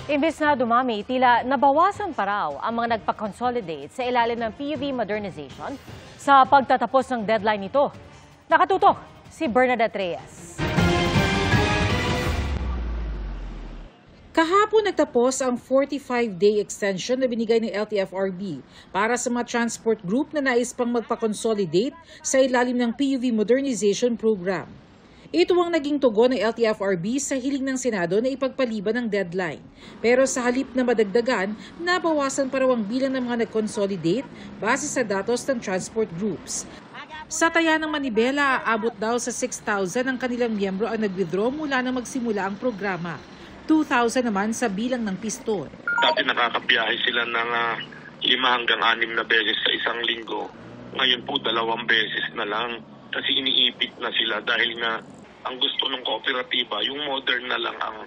Imbes na dumami, tila nabawasan pa raw ang mga nagpa-consolidate sa ilalim ng PUV modernization sa pagtatapos ng deadline nito. Nakatutok si Bernadette Reyes. Kahapon nagtapos ang 45-day extension na binigay ng LTFRB para sa mga transport group na nais pang magpa-consolidate sa ilalim ng PUV modernization program. Ito ang naging tugon ng LTFRB sa hiling ng Senado na ipagpaliban ng deadline. Pero sa halip na madagdagan, nabawasan pa raw ang bilang ng mga nag-consolidate base sa datos ng transport groups. Sa taya ng Manibela, aabot daw sa 6,000 ang kanilang miyembro ang nag-withdraw mula nang magsimula ang programa. 2,000 naman sa bilang ng piston. Dati nakakabiyahe sila ng 5 hanggang 6 na beses sa isang linggo. Ngayon po 2 beses na lang kasi iniipit na sila dahil nga ang gusto ng kooperatiba, yung modern na lang ang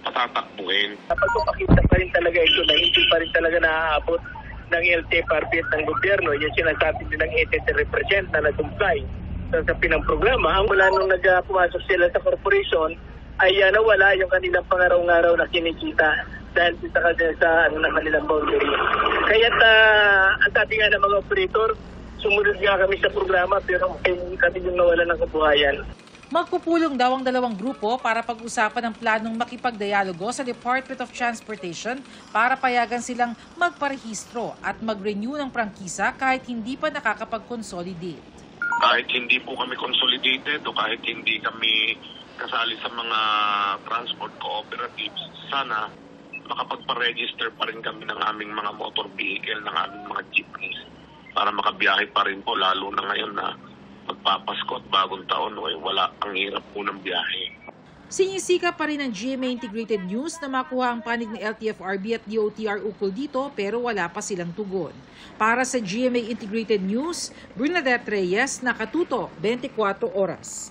patatakbuhin. Napagpapakita pa rin talaga ito na hindi pa rin talaga naaabot ng LTFRB at ng gobyerno. Yung sinasabi din ng 83% na nag-comply sa pinang programa. Ang mula nung pumasok sila sa corporation, ay nawala yung kanilang pangaraw-araw na kinikita dahil sa kanilang boundary. Kaya ang sabi nga ng mga operator, sumunod nga kami sa programa pero kami yung nawala ng kabuhayan. Magpupulong daw ang dalawang grupo para pag-usapan ang planong makipagdialogo sa Department of Transportation para payagan silang magparehistro at mag-renew ng prangkisa kahit hindi pa nakakapag-consolidate. Kahit hindi po kami consolidated o kahit hindi kami kasali sa mga transport cooperatives, sana makapagpa-register pa rin kami ng aming mga motor vehicle, ng aming mga jeepneys para makabiyahe pa rin po, lalo na ngayon na magpapasko at bagong taon, wala, ang hirap po ng biyahe. Sinisika pa rin ng GMA Integrated News na makuha ang panig ng LTFRB at DOTR ukol dito pero wala pa silang tugon. Para sa GMA Integrated News, Bernadette Reyes, nakatuto 24 oras.